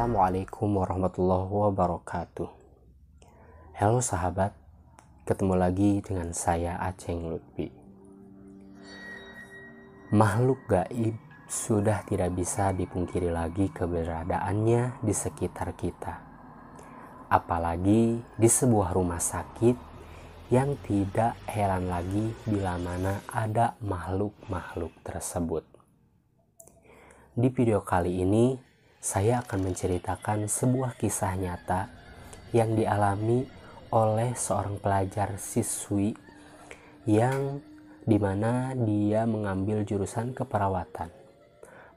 Assalamualaikum warahmatullahi wabarakatuh. Halo sahabat, ketemu lagi dengan saya Aceng Lutfi. Makhluk gaib sudah tidak bisa dipungkiri lagi keberadaannya di sekitar kita. Apalagi di sebuah rumah sakit yang tidak heran lagi bila mana ada makhluk-makhluk tersebut. Di video kali ini saya akan menceritakan sebuah kisah nyata yang dialami oleh seorang pelajar siswi yang dimana dia mengambil jurusan keperawatan.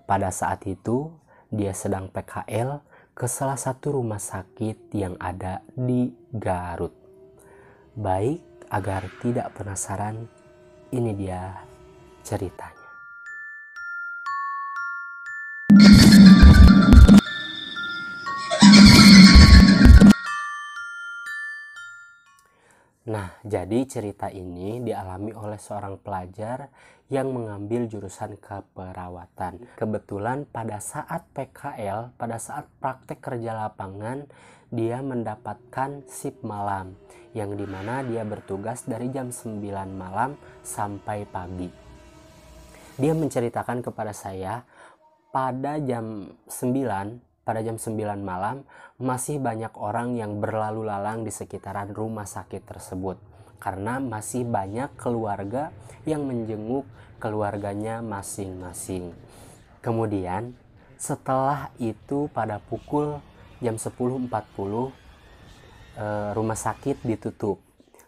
Pada saat itu dia sedang PKL ke salah satu rumah sakit yang ada di Garut. Baik, agar tidak penasaran, ini dia ceritanya. Nah, jadi cerita ini dialami oleh seorang pelajar yang mengambil jurusan keperawatan. Kebetulan pada saat PKL, pada saat praktek kerja lapangan, dia mendapatkan shift malam, yang dimana dia bertugas dari jam 9 malam sampai pagi. Dia menceritakan kepada saya, pada jam 9 malam masih banyak orang yang berlalu lalang di sekitaran rumah sakit tersebut, karena masih banyak keluarga yang menjenguk keluarganya masing-masing. Kemudian setelah itu pada pukul jam 10.40 rumah sakit ditutup.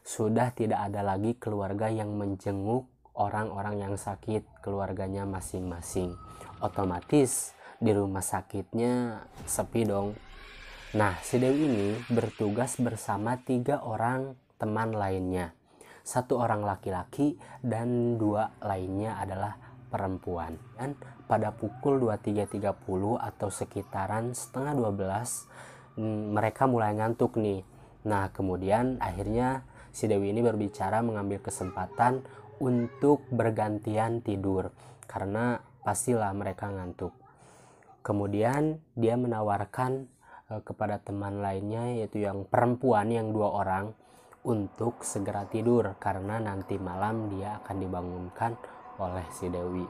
Sudah tidak ada lagi keluarga yang menjenguk orang-orang yang sakit keluarganya masing-masing. Otomatis di rumah sakitnya sepi dong. Nah, si Dewi ini bertugas bersama 3 orang teman lainnya. 1 orang laki-laki dan 2 lainnya adalah perempuan. Dan pada pukul 23.30 atau sekitaran setengah 12 mereka mulai ngantuk nih. Nah, kemudian akhirnya si Dewi ini berbicara mengambil kesempatan untuk bergantian tidur karena pastilah mereka ngantuk. Kemudian dia menawarkan kepada teman lainnya, yaitu yang perempuan yang 2 orang, untuk segera tidur karena nanti malam dia akan dibangunkan oleh si Dewi.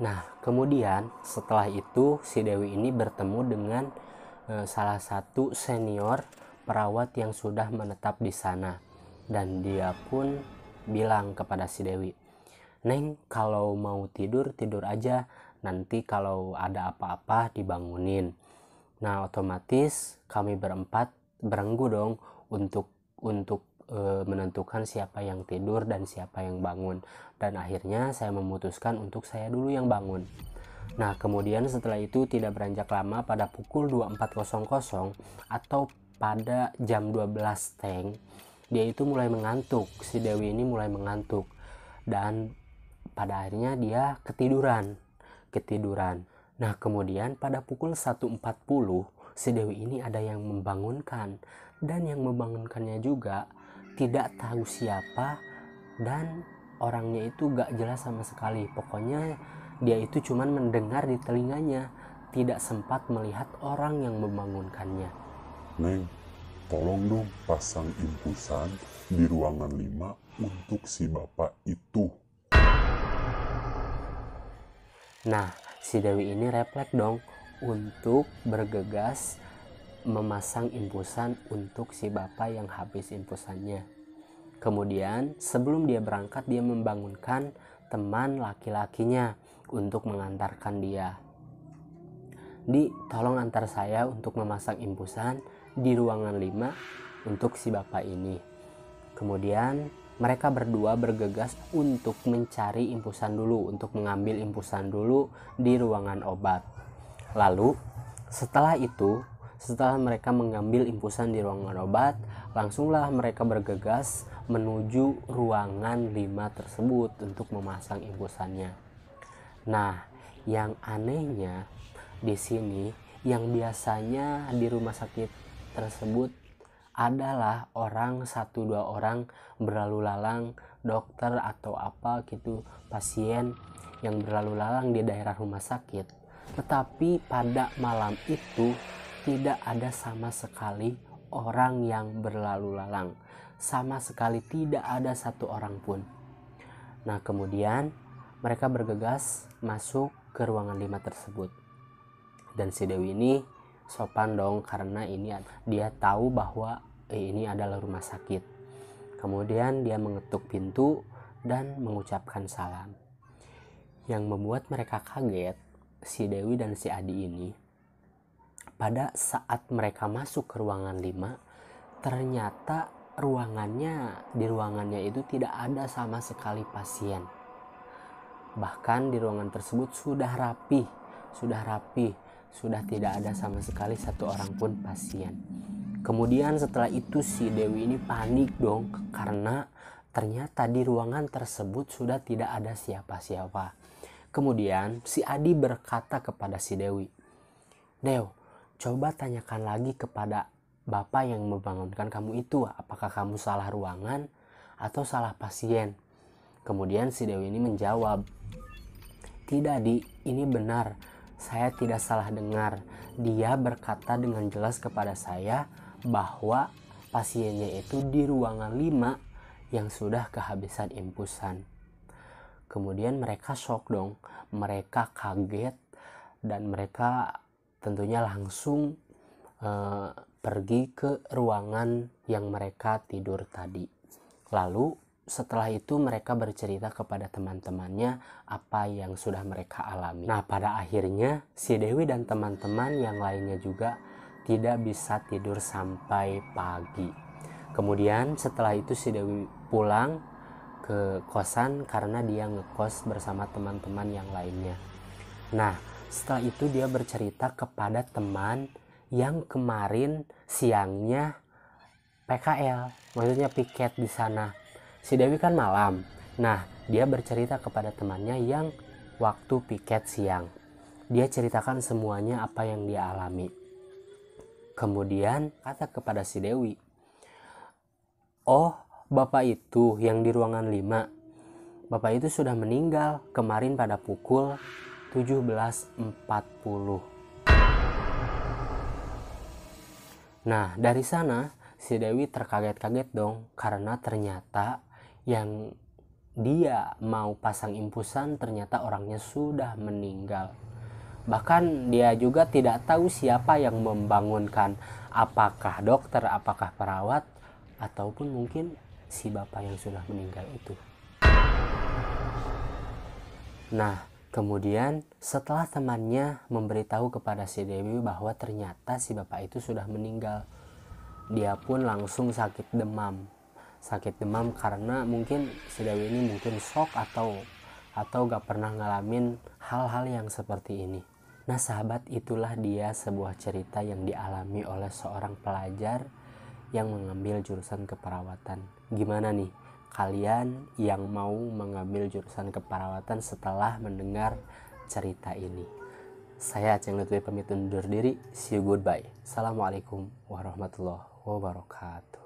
Nah, kemudian setelah itu si Dewi ini bertemu dengan salah satu senior perawat yang sudah menetap di sana, dan dia pun bilang kepada si Dewi, "Neng, kalau mau tidur aja, nanti kalau ada apa-apa dibangunin." Nah, otomatis kami berempat berenggu dong untuk menentukan siapa yang tidur dan siapa yang bangun. Dan akhirnya saya memutuskan untuk saya dulu yang bangun. Nah, kemudian setelah itu tidak beranjak lama, pada pukul 24.00 atau pada jam 12 teng, dia itu mulai mengantuk. Si Dewi ini mulai mengantuk dan pada akhirnya dia ketiduran. Nah, kemudian pada pukul 1.40 si Dewi ini ada yang membangunkan, dan yang membangunkannya juga tidak tahu siapa dan orangnya itu gak jelas sama sekali. Pokoknya dia itu cuman mendengar di telinganya, tidak sempat melihat orang yang membangunkannya. "Neng, tolong dong pasang infusan di ruangan 5 untuk si bapak itu." Nah, si Dewi ini refleks dong untuk bergegas memasang infusan untuk si bapak yang habis infusannya. Kemudian sebelum dia berangkat, dia membangunkan teman laki-lakinya untuk mengantarkan dia. "Tolong antar saya untuk memasang infusan di ruangan 5 untuk si bapak ini." Kemudian mereka berdua bergegas untuk mencari infusan dulu, untuk mengambil infusan dulu di ruangan obat. Lalu setelah mereka mengambil infusan di ruangan obat, langsunglah mereka bergegas menuju ruangan 5 tersebut untuk memasang infusannya. Nah, yang anehnya di sini, yang biasanya di rumah sakit tersebut adalah 1-2 orang berlalu lalang, dokter atau apa gitu, pasien yang berlalu lalang di daerah rumah sakit. Tetapi pada malam itu tidak ada sama sekali orang yang berlalu lalang. Sama sekali tidak ada satu orang pun. Nah, kemudian mereka bergegas masuk ke ruangan 5 tersebut. Dan si Dewi ini sopan dong, karena ini dia tahu bahwa ini adalah rumah sakit. Kemudian dia mengetuk pintu dan mengucapkan salam. Yang membuat mereka kaget, si Dewi dan si Adi ini, pada saat mereka masuk ke ruangan 5, ternyata di ruangannya itu tidak ada sama sekali pasien. Bahkan di ruangan tersebut sudah rapi, sudah tidak ada sama sekali satu orang pun pasien. Kemudian setelah itu si Dewi ini panik dong, karena ternyata di ruangan tersebut sudah tidak ada siapa-siapa. Kemudian si Adi berkata kepada si Dewi, "Dew, coba tanyakan lagi kepada bapak yang membangunkan kamu itu, apakah kamu salah ruangan atau salah pasien?" Kemudian si Dewi ini menjawab, "Tidak, Di, ini benar. Saya tidak salah dengar. Dia berkata dengan jelas kepada saya bahwa pasiennya itu di ruangan 5 yang sudah kehabisan infusan." Kemudian mereka shock dong, mereka kaget, dan mereka tentunya langsung pergi ke ruangan yang mereka tidur tadi. Lalu setelah itu mereka bercerita kepada teman-temannya apa yang sudah mereka alami. Nah, pada akhirnya si Dewi dan teman-teman yang lainnya juga tidak bisa tidur sampai pagi. Kemudian setelah itu si Dewi pulang ke kosan karena dia ngekos bersama teman-teman yang lainnya. Nah, setelah itu dia bercerita kepada teman yang kemarin siangnya PKL, maksudnya piket di sana. Si Dewi kan malam. Nah, dia bercerita kepada temannya yang waktu piket siang. Dia ceritakan semuanya apa yang dia alami. Kemudian kata kepada si Dewi, "Oh, bapak itu yang di ruangan 5. Bapak itu sudah meninggal kemarin pada pukul 17.40. Nah, dari sana si Dewi terkaget-kaget dong, karena ternyata yang dia mau pasang infusan ternyata orangnya sudah meninggal. Bahkan dia juga tidak tahu siapa yang membangunkan, apakah dokter, apakah perawat, ataupun mungkin si bapak yang sudah meninggal itu. Nah, kemudian setelah temannya memberitahu kepada si Dewi bahwa ternyata si bapak itu sudah meninggal, dia pun langsung sakit demam karena mungkin si Dewi ini mungkin shock atau gak pernah ngalamin hal-hal yang seperti ini. Nah, sahabat, itulah dia sebuah cerita yang dialami oleh seorang pelajar yang mengambil jurusan keperawatan. Gimana nih kalian yang mau mengambil jurusan keperawatan setelah mendengar cerita ini? Saya Aceng Lutfi pamit undur diri. See you, goodbye. Assalamualaikum warahmatullahi wabarakatuh.